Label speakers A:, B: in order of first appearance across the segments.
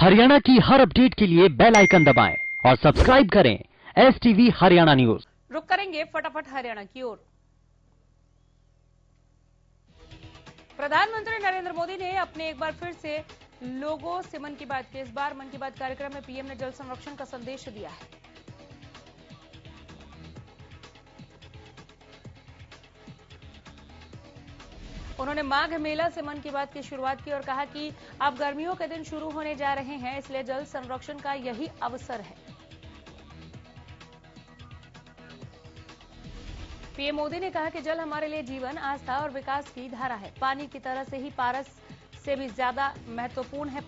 A: हरियाणा की हर अपडेट के लिए बेल आइकन दबाएं और सब्सक्राइब करें STV हरियाणा न्यूज।
B: रुक करेंगे फटाफट हरियाणा की ओर। प्रधानमंत्री नरेंद्र मोदी ने अपने एक बार फिर से लोगों से मन की बात की। इस बार मन की बात कार्यक्रम में पीएम ने जल संरक्षण का संदेश दिया है। उन्होंने माघ मेला से मन की बात की शुरुआत की और कहा कि अब गर्मियों के दिन शुरू होने जा रहे हैं, इसलिए जल संरक्षण का यही अवसर है। पीएम मोदी ने कहा कि जल हमारे लिए जीवन, आस्था और विकास की धारा है। पानी की तरह से ही पारस से भी ज्यादा महत्वपूर्ण है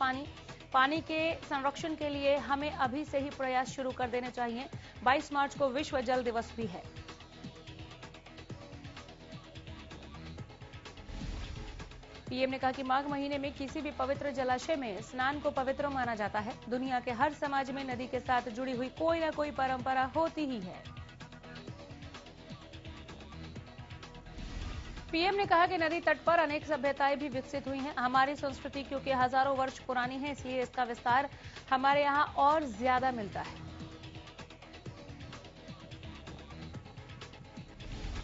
B: पानी के संरक्षण के लिए हमें अभी से ही प्रयास शुरू कर देने चाहिए। 22 मार्च को विश्व जल दिवस भी है। पीएम ने कहा कि माघ महीने में किसी भी पवित्र जलाशय में स्नान को पवित्र माना जाता है। दुनिया के हर समाज में नदी के साथ जुड़ी हुई कोई ना कोई परंपरा होती ही है। पीएम ने कहा कि नदी तट पर अनेक सभ्यताएं भी विकसित हुई हैं। हमारी संस्कृति क्योंकि हजारों वर्ष पुरानी है, इसलिए इसका विस्तार हमारे यहाँ और ज्यादा मिलता है।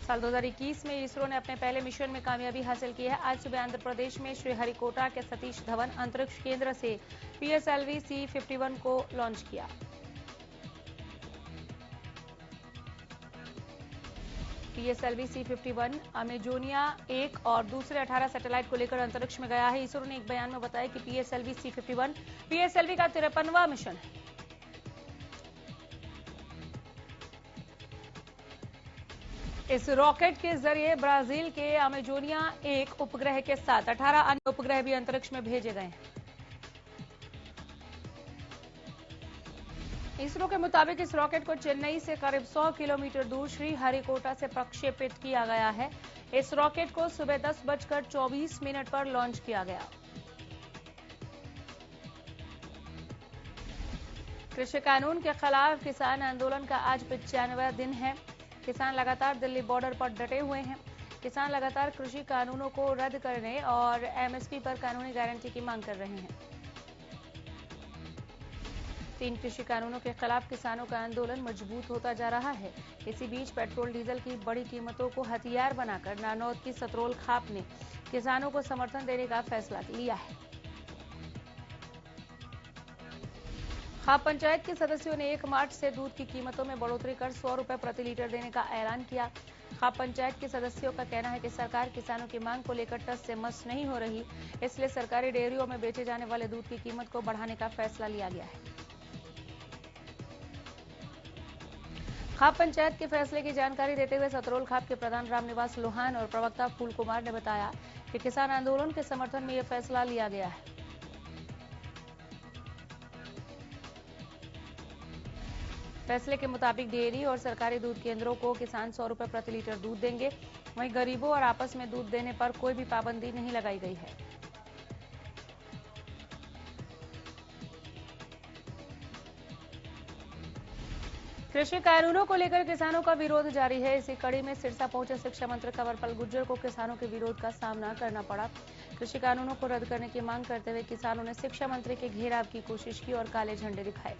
B: साल 2021 में इसरो ने अपने पहले मिशन में कामयाबी हासिल की है। आज सुबह आंध्र प्रदेश में श्रीहरिकोटा के सतीश धवन अंतरिक्ष केंद्र से PSLV C-51 को लॉन्च किया। PSLV C-51 अमेजोनिया 1 और दूसरे 18 सैटेलाइट को लेकर अंतरिक्ष में गया है। इसरो ने एक बयान में बताया कि PSLV C-51 PSLV का 53वां मिशन है। इस रॉकेट के जरिए ब्राजील के अमेजोनिया 1 उपग्रह के साथ 18 अन्य उपग्रह भी अंतरिक्ष में भेजे गए हैं। इसरो के मुताबिक इस रॉकेट को चेन्नई से करीब 100 किलोमीटर दूर श्रीहरिकोटा से प्रक्षेपित किया गया है। इस रॉकेट को सुबह 10:24 पर लॉन्च किया गया। कृषि कानून के खिलाफ किसान आंदोलन का आज 95वां दिन है। किसान लगातार दिल्ली बॉर्डर पर डटे हुए हैं। किसान लगातार कृषि कानूनों को रद्द करने और MSP पर कानूनी गारंटी की मांग कर रहे हैं। 3 कृषि कानूनों के खिलाफ किसानों का आंदोलन मजबूत होता जा रहा है। इसी बीच पेट्रोल डीजल की बड़ी कीमतों को हथियार बनाकर नानौद की सतरोल खाप ने किसानों को समर्थन देने का फैसला लिया है। खाप पंचायत के सदस्यों ने 1 मार्च से दूध की कीमतों में बढ़ोतरी कर 100 रुपए प्रति लीटर देने का ऐलान किया। खाप पंचायत के सदस्यों का कहना है कि सरकार किसानों की मांग को लेकर टस से मस नहीं हो रही, इसलिए सरकारी डेयरियों में बेचे जाने वाले दूध की कीमत को बढ़ाने का फैसला लिया गया है। खाप पंचायत के फैसले की जानकारी देते हुए सतरोल खाप के प्रधान रामनिवास लोहान और प्रवक्ता फूल कुमार ने बताया कि किसान आंदोलन के समर्थन में यह फैसला लिया गया है। फैसले के मुताबिक डेयरी और सरकारी दूध केंद्रों को किसान 100 रुपए प्रति लीटर दूध देंगे। वहीं गरीबों और आपस में दूध देने पर कोई भी पाबंदी नहीं लगाई गई है। कृषि कानूनों को लेकर किसानों का विरोध जारी है। इसी कड़ी में सिरसा पहुंचे शिक्षा मंत्री कंवरपाल गुर्जर को किसानों के विरोध का सामना करना पड़ा। कृषि कानूनों को रद्द करने की मांग करते हुए किसानों ने शिक्षा मंत्री के घेराव की कोशिश की और काले झंडे दिखाए।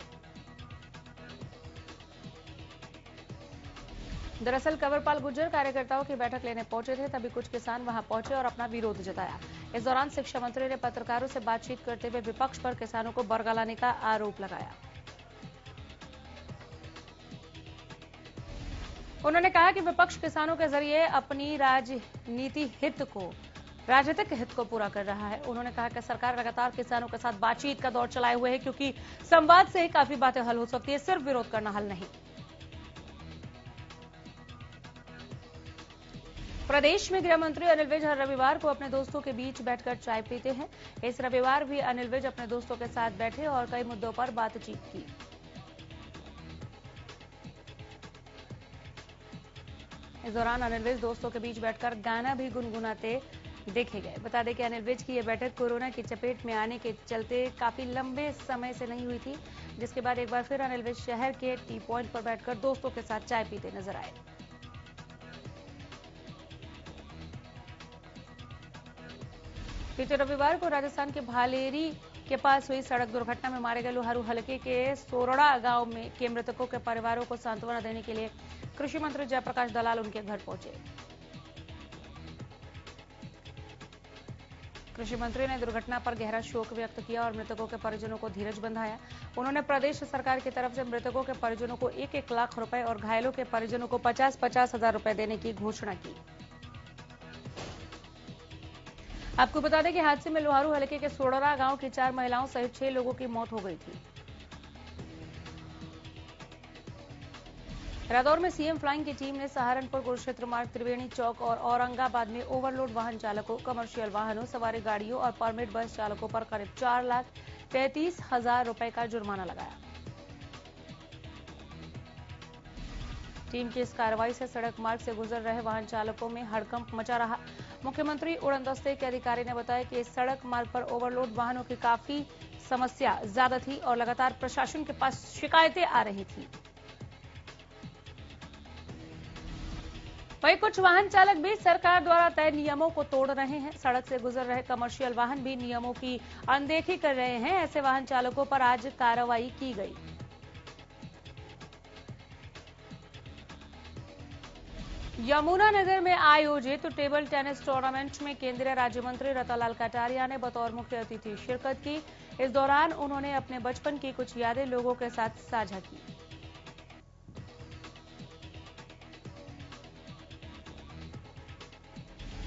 B: दरअसल कंवरपाल गुर्जर कार्यकर्ताओं की बैठक लेने पहुंचे थे, तभी कुछ किसान वहां पहुंचे और अपना विरोध जताया। इस दौरान शिक्षा मंत्री ने पत्रकारों से बातचीत करते हुए विपक्ष पर किसानों को बरगलाने का आरोप लगाया। उन्होंने कहा कि विपक्ष किसानों के जरिए अपनी राजनीतिक हित को पूरा कर रहा है। उन्होंने कहा कि सरकार लगातार किसानों के साथ बातचीत का दौर चलाए हुए है, क्योंकि संवाद से ही काफी बातें हल हो सकती है, सिर्फ विरोध करना हल नहीं। प्रदेश में गृह मंत्री अनिल विज हर रविवार को अपने दोस्तों के बीच बैठकर चाय पीते हैं। इस रविवार भी अनिल विज अपने दोस्तों के साथ बैठे और कई मुद्दों पर बातचीत की। इस दौरान अनिल विज दोस्तों के बीच बैठकर गाना भी गुनगुनाते देखे गए। बता दें कि अनिल विज की यह बैठक कोरोना की चपेट में आने के चलते काफी लंबे समय से नहीं हुई थी, जिसके बाद एक बार फिर अनिल विज शहर के टी पॉइंट पर बैठकर दोस्तों के साथ चाय पीते नजर आए। बीते रविवार को राजस्थान के भालेरी के पास हुई सड़क दुर्घटना में मारे गए लोहारू हलके के सोरड़ा गांव में के मृतकों के परिवारों को सांत्वना देने के लिए कृषि मंत्री जयप्रकाश दलाल उनके घर पहुंचे। कृषि मंत्री ने दुर्घटना पर गहरा शोक व्यक्त किया और मृतकों के परिजनों को धीरज बंधाया। उन्होंने प्रदेश सरकार की तरफ से मृतकों के परिजनों को 1-1 लाख रुपए और घायलों के परिजनों को 50-50 हजार रुपए देने की घोषणा की। आपको बता दें कि हादसे में लोहारू हलके के सोड़रा गांव की 4 महिलाओं सहित 6 लोगों की मौत हो गई थी। रादौर में सीएम फ्लाइंग की टीम ने सहारनपुर कुरुक्षेत्र मार्ग, त्रिवेणी चौक और औरंगाबाद में ओवरलोड वाहन चालकों, कमर्शियल वाहनों, सवारी गाड़ियों और परमिट बस चालकों पर करीब 4,33,000 रुपए का जुर्माना लगाया। टीम की इस कार्रवाई से सड़क मार्ग से गुजर रहे वाहन चालकों में हड़कंप मचा रहा। मुख्यमंत्री उड़न दस्ते के अधिकारी ने बताया कि इस सड़क मार्ग पर ओवरलोड वाहनों की काफी समस्या ज्यादा थी और लगातार प्रशासन के पास शिकायतें आ रही थी। वहीं कुछ वाहन चालक भी सरकार द्वारा तय नियमों को तोड़ रहे हैं। सड़क से गुजर रहे कमर्शियल वाहन भी नियमों की अनदेखी कर रहे हैं। ऐसे वाहन चालकों पर आज कार्रवाई की गई। यमुनानगर में आयोजित टेबल टेनिस टूर्नामेंट में केंद्रीय राज्य मंत्री रतनलाल कटारिया ने बतौर मुख्य अतिथि शिरकत की। इस दौरान उन्होंने अपने बचपन की कुछ यादें लोगों के साथ साझा की।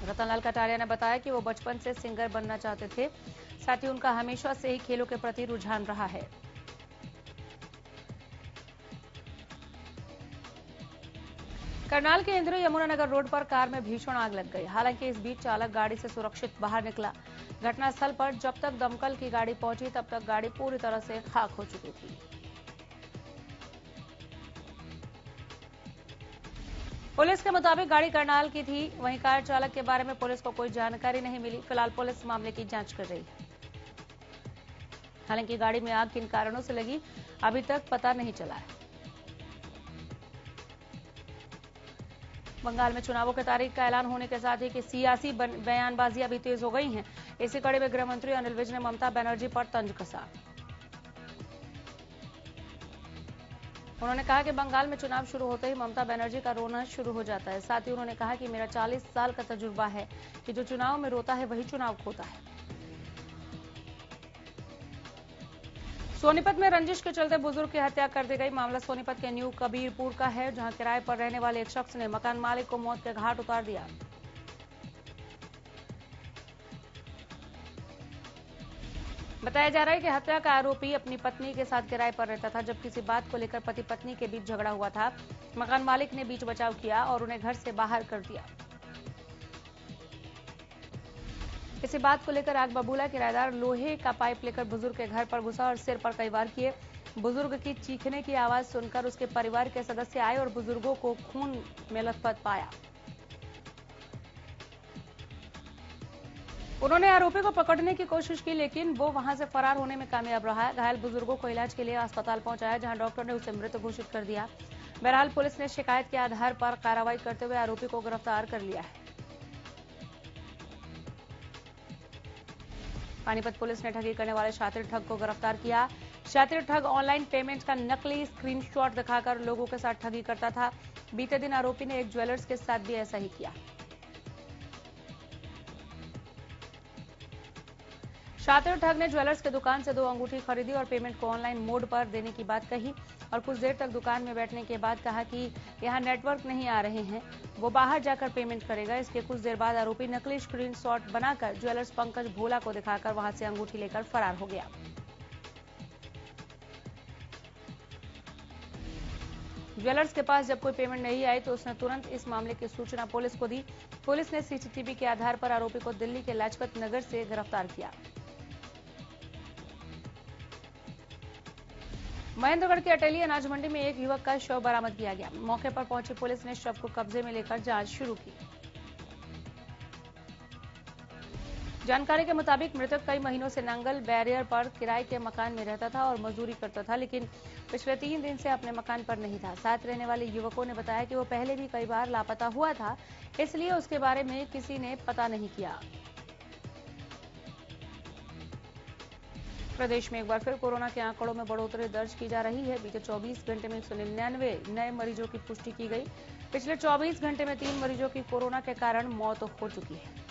B: रतनलाल कटारिया ने बताया कि वो बचपन से सिंगर बनना चाहते थे, साथ ही उनका हमेशा से ही खेलों के प्रति रुझान रहा है। करनाल के इंद्र यमुनानगर रोड पर कार में भीषण आग लग गई। हालांकि इस बीच चालक गाड़ी से सुरक्षित बाहर निकला। घटनास्थल पर जब तक दमकल की गाड़ी पहुंची तब तक गाड़ी पूरी तरह से खाक हो चुकी थी। पुलिस के मुताबिक गाड़ी करनाल की थी। वहीं कार चालक के बारे में पुलिस को कोई जानकारी नहीं मिली। फिलहाल पुलिस मामले की जांच कर रही है। हालांकि गाड़ी में आग किन कारणों से लगी अभी तक पता नहीं चला है। बंगाल में चुनावों की तारीख का ऐलान होने के साथ ही कि सियासी बयानबाजियां भी तेज हो गई हैं। इसी कड़ी में गृह मंत्री अनिल विज ने ममता बनर्जी पर तंज कसा। उन्होंने कहा कि बंगाल में चुनाव शुरू होते ही ममता बनर्जी का रोना शुरू हो जाता है। साथ ही उन्होंने कहा कि मेरा 40 साल का तजुर्बा है कि जो चुनाव में रोता है वही चुनाव खोता है। सोनीपत में रंजिश के चलते बुजुर्ग की हत्या कर दी गई। मामला सोनीपत के न्यू कबीरपुर का है, जहां किराए पर रहने वाले एक शख्स ने मकान मालिक को मौत के घाट उतार दिया। बताया जा रहा है कि हत्या का आरोपी अपनी पत्नी के साथ किराए पर रहता था। जब किसी बात को लेकर पति पत्नी के बीच झगड़ा हुआ था, मकान मालिक ने बीच बचाव किया और उन्हें घर से बाहर कर दिया। इसी बात को लेकर आग बबूला किराएदार लोहे का पाइप लेकर बुजुर्ग के घर पर घुसा और सिर पर कई वार किए। बुजुर्ग की चीखने की आवाज सुनकर उसके परिवार के सदस्य आए और बुजुर्गों को खून में लथपथ पाया। उन्होंने आरोपी को पकड़ने की कोशिश की, लेकिन वो वहां से फरार होने में कामयाब रहा। घायल बुजुर्गों को इलाज के लिए अस्पताल पहुंचाया, जहां डॉक्टर ने उसे मृत घोषित कर दिया। बहरहाल पुलिस ने शिकायत के आधार पर कार्रवाई करते हुए आरोपी को गिरफ्तार कर लिया है। पानीपत पुलिस ने ठगी करने वाले शातिर ठग को गिरफ्तार किया। शातिर ठग ऑनलाइन पेमेंट का नकली स्क्रीनशॉट दिखाकर लोगों के साथ ठगी करता था। बीते दिन आरोपी ने एक ज्वेलर्स के साथ भी ऐसा ही किया। शातिर ठग ने ज्वेलर्स की दुकान से 2 अंगूठी खरीदी और पेमेंट को ऑनलाइन मोड पर देने की बात कही और कुछ देर तक दुकान में बैठने के बाद कहा कि यहां नेटवर्क नहीं आ रहे हैं, वो बाहर जाकर पेमेंट करेगा। इसके कुछ देर बाद आरोपी नकली स्क्रीनशॉट बनाकर ज्वेलर्स पंकज भोला को दिखाकर वहां से अंगूठी लेकर फरार हो गया। ज्वेलर्स के पास जब कोई पेमेंट नहीं आई तो उसने तुरंत इस मामले की सूचना पुलिस को दी। पुलिस ने सीसीटीवी के आधार पर आरोपी को दिल्ली के लाजपत नगर से गिरफ्तार किया। महेंद्रगढ़ की अटेली अनाज मंडी में एक युवक का शव बरामद किया गया। मौके पर पहुंची पुलिस ने शव को कब्जे में लेकर जांच शुरू की। जानकारी के मुताबिक मृतक कई महीनों से नांगल बैरियर पर किराए के मकान में रहता था और मजदूरी करता था, लेकिन पिछले 3 दिन से अपने मकान पर नहीं था। साथ रहने वाले युवकों ने बताया कि वो पहले भी कई बार लापता हुआ था, इसलिए उसके बारे में किसी ने पता नहीं किया। प्रदेश में एक बार फिर कोरोना के आंकड़ों में बढ़ोतरी दर्ज की जा रही है। बीते 24 घंटे में 199 नए मरीजों की पुष्टि की गई। पिछले 24 घंटे में 3 मरीजों की कोरोना के कारण मौत हो चुकी है।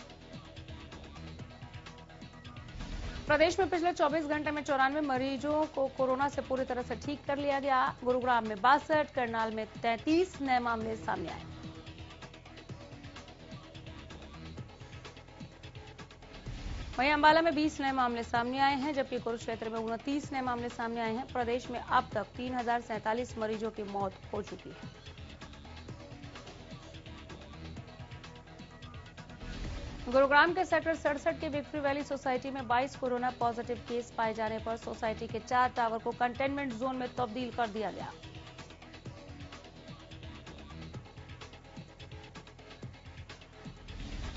B: प्रदेश में पिछले 24 घंटे में 94 मरीजों को कोरोना से पूरी तरह से ठीक कर लिया गया। गुरुग्राम में 62, करनाल में 33 नए मामले सामने आए। वहीं अंबाला में 20 नए मामले सामने आए हैं, जबकि कुरुक्षेत्र में 29 नए मामले सामने आए हैं। प्रदेश में अब तक 3047 मरीजों की मौत हो चुकी है। गुरुग्राम के सेक्टर 67 के विक्ट्री वैली सोसाइटी में 22 कोरोना पॉजिटिव केस पाए जाने पर सोसाइटी के 4 टावर को कंटेनमेंट जोन में तब्दील कर दिया गया।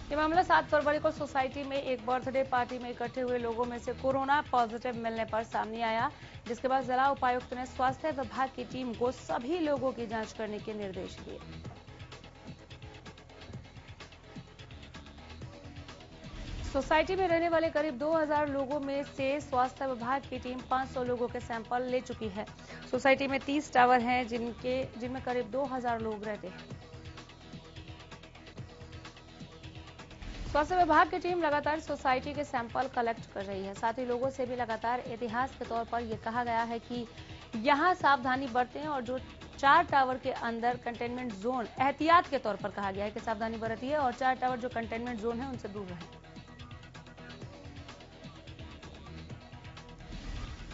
B: ये मामला 7 फरवरी को सोसाइटी में एक बर्थडे पार्टी में इकट्ठे हुए लोगों में से कोरोना पॉजिटिव मिलने पर सामने आया, जिसके बाद जिला उपायुक्त ने स्वास्थ्य विभाग की टीम को सभी लोगों की जांच करने के निर्देश दिए। सोसाइटी में रहने वाले करीब 2000 लोगों में से स्वास्थ्य विभाग की टीम 500 लोगों के सैंपल ले चुकी है। सोसाइटी में 30 टावर हैं जिनमें करीब 2000 लोग रहते हैं। स्वास्थ्य विभाग की टीम लगातार सोसाइटी के सैंपल कलेक्ट कर रही है। साथ ही लोगों से भी लगातार एहतियात के तौर पर यह कहा गया है कि यहां सावधानी बरतें और जो 4 टावर के अंदर कंटेनमेंट जोन एहतियात के तौर पर कहा गया है कि सावधानी बरतिए और 4 टावर जो कंटेनमेंट जोन है उनसे दूर रहें।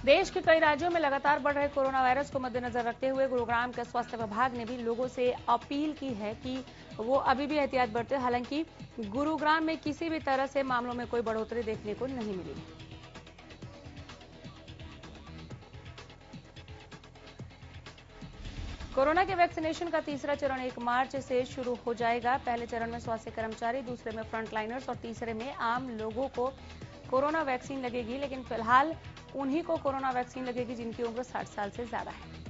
B: देश के कई राज्यों में लगातार बढ़ रहे कोरोना वायरस को मद्देनजर रखते हुए गुरुग्राम के स्वास्थ्य विभाग ने भी लोगों से अपील की है कि वो अभी भी एहतियात बरतें। हालांकि गुरुग्राम में किसी भी तरह से मामलों में कोई बढ़ोतरी देखने को नहीं मिली है। कोरोना के वैक्सीनेशन का तीसरा चरण 1 मार्च से शुरू हो जाएगा। पहले चरण में स्वास्थ्य कर्मचारी, दूसरे में फ्रंटलाइनर्स और तीसरे में आम लोगों को कोरोना वैक्सीन लगेगी। लेकिन फिलहाल उन्हीं को कोरोना वैक्सीन लगेगी जिनकी उम्र 60 साल से ज्यादा है।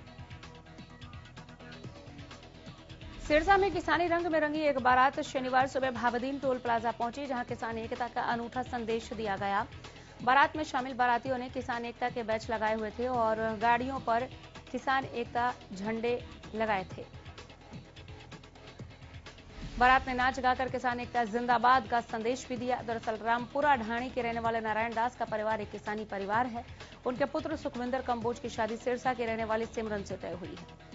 B: सिरसा में किसानी रंग में रंगी एक बारात शनिवार सुबह भावदीन टोल प्लाजा पहुंची, जहां किसान एकता का अनूठा संदेश दिया गया। बारात में शामिल बारातियों ने किसान एकता के बैच लगाए हुए थे और गाड़ियों पर किसान एकता झंडे लगाए थे। बारात ने नाच गाकर किसान एकता जिंदाबाद का संदेश भी दिया। दरअसल रामपुरा ढाणी के रहने वाले नारायण दास का परिवार एक किसानी परिवार है। उनके पुत्र सुखविंदर कंबोज की शादी सिरसा के रहने वाली सिमरन से तय हुई है।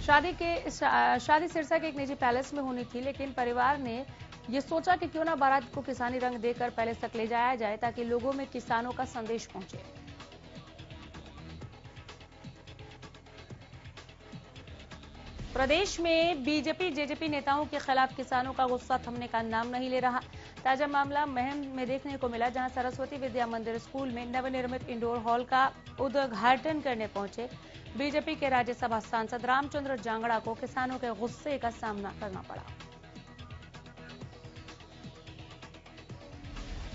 B: शादी सिरसा के एक निजी पैलेस में होनी थी, लेकिन परिवार ने ये सोचा कि क्यों ना बारात को किसानी रंग देकर पैलेस तक ले जाया जाए ताकि लोगों में किसानों का संदेश पहुंचे। प्रदेश में बीजेपी जेजेपी नेताओं के खिलाफ किसानों का गुस्सा थमने का नाम नहीं ले रहा। ताजा मामला महम में देखने को मिला, जहां सरस्वती विद्या मंदिर स्कूल में नवनिर्मित इंडोर हॉल का उद्घाटन करने पहुंचे बीजेपी के राज्यसभा सांसद रामचंद्र जांगड़ा को किसानों के गुस्से का सामना करना पड़ा।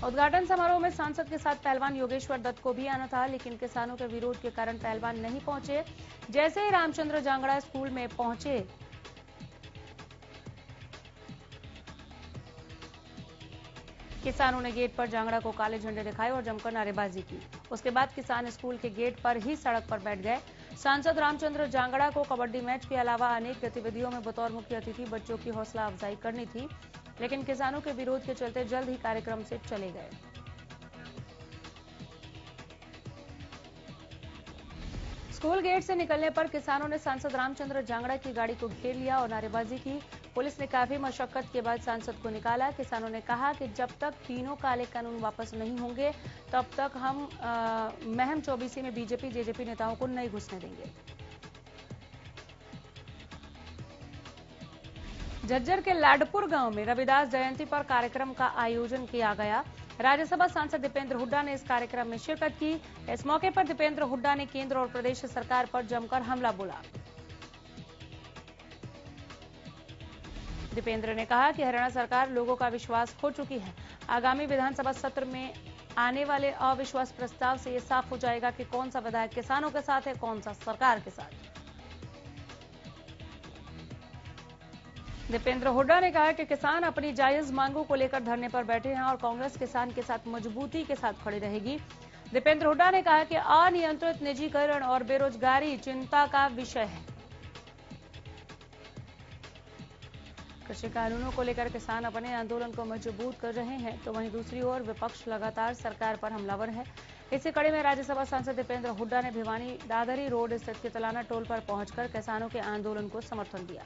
B: उद्घाटन समारोह में सांसद के साथ पहलवान योगेश्वर दत्त को भी आना था, लेकिन किसानों के विरोध के कारण पहलवान नहीं पहुंचे। जैसे ही रामचंद्र जांगड़ा स्कूल में पहुंचे, किसानों ने गेट पर जांगड़ा को काले झंडे दिखाए और जमकर नारेबाजी की। उसके बाद किसान स्कूल के गेट पर ही सड़क पर बैठ गए। सांसद रामचंद्र जांगड़ा को कबड्डी मैच के अलावा अनेक गतिविधियों में बतौर मुख्य अतिथि बच्चों की हौसला अफजाई करनी थी, लेकिन किसानों के विरोध के चलते जल्द ही कार्यक्रम से चले गए। स्कूल गेट से निकलने पर किसानों ने सांसद रामचंद्र जांगड़ा की गाड़ी को घेर लिया और नारेबाजी की। पुलिस ने काफी मशक्कत के बाद सांसद को निकाला। किसानों ने कहा कि जब तक तीनों काले कानून वापस नहीं होंगे तब तक हम महम चौबीसी में बीजेपी जेजेपी नेताओं को नहीं घुसने देंगे। झज्जर के लाडपुर गांव में रविदास जयंती पर कार्यक्रम का आयोजन किया गया। राज्यसभा सांसद दीपेंद्र हुड्डा ने इस कार्यक्रम में शिरकत की। इस मौके पर दीपेंद्र हुड्डा ने केंद्र और प्रदेश सरकार पर जमकर हमला बोला। दीपेंद्र ने कहा कि हरियाणा सरकार लोगों का विश्वास खो चुकी है। आगामी विधानसभा सत्र में आने वाले अविश्वास प्रस्ताव से ये साफ हो जाएगा कि कौन सा विधायक किसानों के साथ है, कौन सा सरकार के साथ। दीपेंद्र हुड्डा ने कहा कि किसान अपनी जायज मांगों को लेकर धरने पर बैठे हैं और कांग्रेस किसान के साथ मजबूती के साथ खड़ी रहेगी। दीपेंद्र हुड्डा ने कहा कि अनियंत्रित निजीकरण और बेरोजगारी चिंता का विषय है। कृषि कानूनों को लेकर किसान अपने आंदोलन को मजबूत कर रहे हैं, तो वहीं दूसरी ओर विपक्ष लगातार सरकार पर हमलावर है। इसी कड़ी में राज्यसभा सांसद दीपेंद्र हुड्डा ने भिवानी दादरी रोड स्थित कितलाना टोल पर पहुंचकर किसानों के आंदोलन को समर्थन दिया।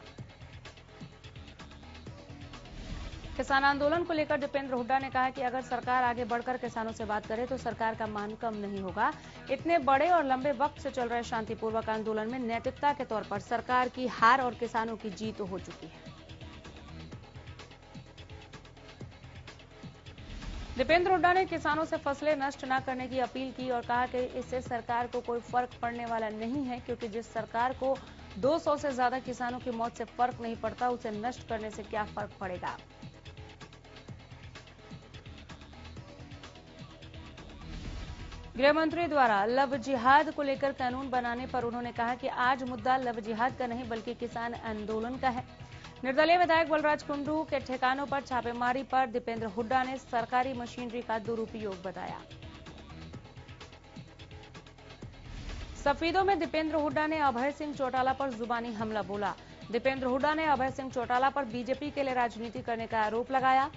B: किसान आंदोलन को लेकर दीपेंद्र हुड्डा ने कहा कि अगर सरकार आगे बढ़कर किसानों से बात करे तो सरकार का मान कम नहीं होगा। इतने बड़े और लंबे वक्त से चल रहे शांतिपूर्वक आंदोलन में नैतिकता के तौर पर सरकार की हार और किसानों की जीत हो चुकी है। दीपेंद्र हुड्डा ने किसानों से फसलें नष्ट न करने की अपील की और कहा कि इससे सरकार को कोई फर्क पड़ने वाला नहीं है, क्योंकि जिस सरकार को 200 से ज्यादा किसानों की मौत से फर्क नहीं पड़ता, उसे नष्ट करने से क्या फर्क पड़ेगा। गृह मंत्री द्वारा लव जिहाद को लेकर कानून बनाने पर उन्होंने कहा कि आज मुद्दा लव जिहाद का नहीं बल्कि किसान आंदोलन का है। निर्दलीय विधायक बलराज कुंडू के ठिकानों पर छापेमारी पर दीपेंद्र हुड्डा ने सरकारी मशीनरी का दुरुपयोग बताया। सफीदों में दीपेंद्र हुड्डा ने अभय सिंह चौटाला पर जुबानी हमला बोला। दीपेंद्र हुड्डा ने अभय सिंह चौटाला पर बीजेपी के लिए राजनीति करने का आरोप लगाया।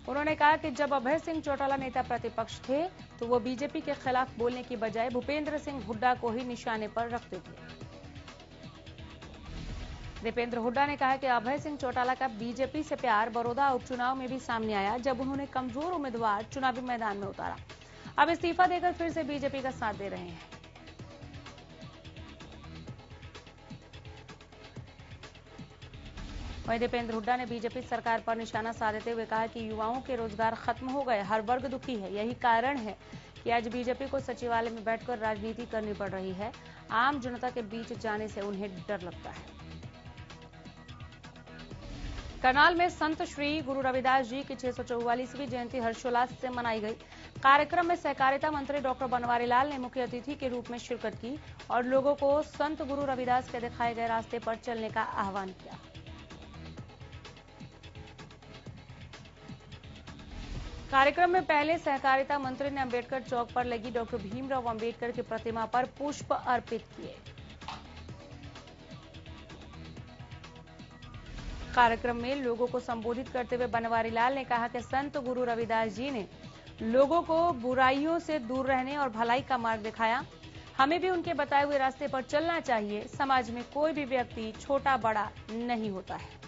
B: उन्होंने कहा कि जब अभय सिंह चौटाला नेता प्रतिपक्ष थे तो वो बीजेपी के खिलाफ बोलने की बजाय भूपेंद्र सिंह हुड्डा को ही निशाने पर रखते थे। दीपेंद्र हुड्डा ने कहा कि अभय सिंह चौटाला का बीजेपी से प्यार बड़ौदा उपचुनाव में भी सामने आया, जब उन्होंने कमजोर उम्मीदवार चुनावी मैदान में उतारा। अब इस्तीफा देकर फिर से बीजेपी का साथ दे रहे हैं। वहीं दीपेंद्र हुड्डा ने बीजेपी सरकार पर निशाना साधते हुए कहा कि युवाओं के रोजगार खत्म हो गए, हर वर्ग दुखी है। यही कारण है कि आज बीजेपी को सचिवालय में बैठकर राजनीति करनी पड़ रही है। आम जनता के बीच जाने से उन्हें डर लगता है। करनाल में संत श्री गुरु रविदास जी की 644वीं जयंती हर्षोल्लास से मनाई गई। कार्यक्रम में सहकारिता मंत्री डॉक्टर बनवारी लाल ने मुख्य अतिथि के रूप में शिरकत की और लोगों को संत गुरु रविदास के दिखाए गए रास्ते पर चलने का आह्वान किया। कार्यक्रम में पहले सहकारिता मंत्री ने अंबेडकर चौक पर लगी डॉक्टर भीमराव अंबेडकर की प्रतिमा पर पुष्प अर्पित किए। कार्यक्रम में लोगों को संबोधित करते हुए बनवारी लाल ने कहा कि संत गुरु रविदास जी ने लोगों को बुराइयों से दूर रहने और भलाई का मार्ग दिखाया। हमें भी उनके बताए हुए रास्ते पर चलना चाहिए। समाज में कोई भी व्यक्ति छोटा बड़ा नहीं होता है।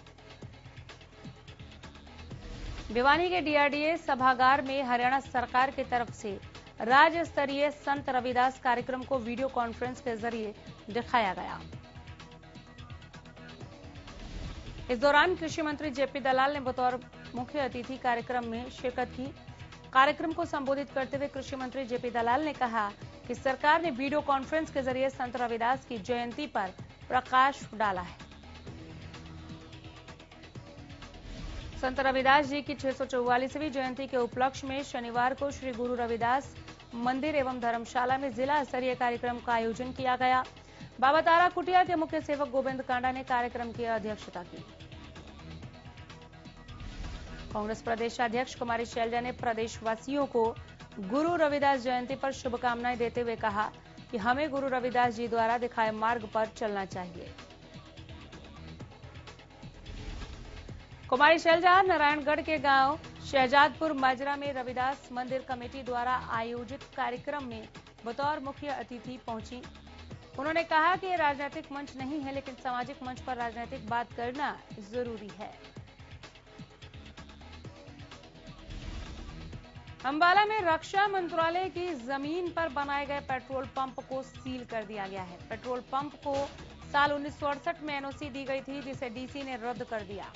B: भिवानी के डीआरडीए सभागार में हरियाणा सरकार की तरफ से राज्य स्तरीय संत रविदास कार्यक्रम को वीडियो कॉन्फ्रेंस के जरिए दिखाया गया। इस दौरान कृषि मंत्री जेपी दलाल ने बतौर मुख्य अतिथि कार्यक्रम में शिरकत की। कार्यक्रम को संबोधित करते हुए कृषि मंत्री जेपी दलाल ने कहा कि सरकार ने वीडियो कॉन्फ्रेंस के जरिए संत रविदास की जयंती पर प्रकाश डाला है। संत रविदास जी की 644वीं जयंती के उपलक्ष्य में शनिवार को श्री गुरु रविदास मंदिर एवं धर्मशाला में जिला स्तरीय कार्यक्रम का आयोजन किया गया। बाबा तारा कुटिया के मुख्य सेवक गोविंद कांडा ने कार्यक्रम की अध्यक्षता की। कांग्रेस प्रदेश अध्यक्ष कुमारी शैलजा ने प्रदेशवासियों को गुरु रविदास जयंती पर शुभकामनाएं देते हुए कहा कि हमें गुरु रविदास जी द्वारा दिखाए मार्ग पर चलना चाहिए। कुमारी शैलजा नारायणगढ़ के गांव शहजादपुर माजरा में रविदास मंदिर कमेटी द्वारा आयोजित कार्यक्रम में बतौर मुख्य अतिथि पहुंची। उन्होंने कहा कि ये राजनीतिक मंच नहीं है, लेकिन सामाजिक मंच पर राजनीतिक बात करना जरूरी है। अंबाला में रक्षा मंत्रालय की जमीन पर बनाए गए पेट्रोल पंप को सील कर दिया गया है। पेट्रोल पंप को साल 1968 में एनओसी दी गई थी, जिसे डीसी ने रद्द कर दिया।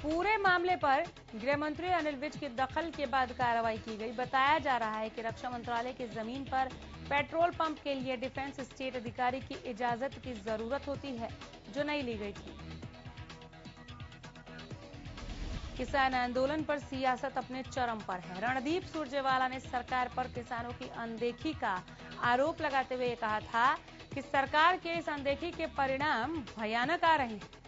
B: पूरे मामले पर गृह मंत्री अनिल विज की दखल के बाद कार्रवाई की गई। बताया जा रहा है कि रक्षा मंत्रालय की जमीन पर पेट्रोल पंप के लिए डिफेंस स्टेट अधिकारी की इजाजत की जरूरत होती है, जो नहीं ली गई थी। किसान आंदोलन पर सियासत अपने चरम पर है। रणदीप सुरजेवाला ने सरकार पर किसानों की अनदेखी का आरोप लगाते हुए कहा था कि सरकार के इस अनदेखी के परिणाम भयानक आ रहे हैं।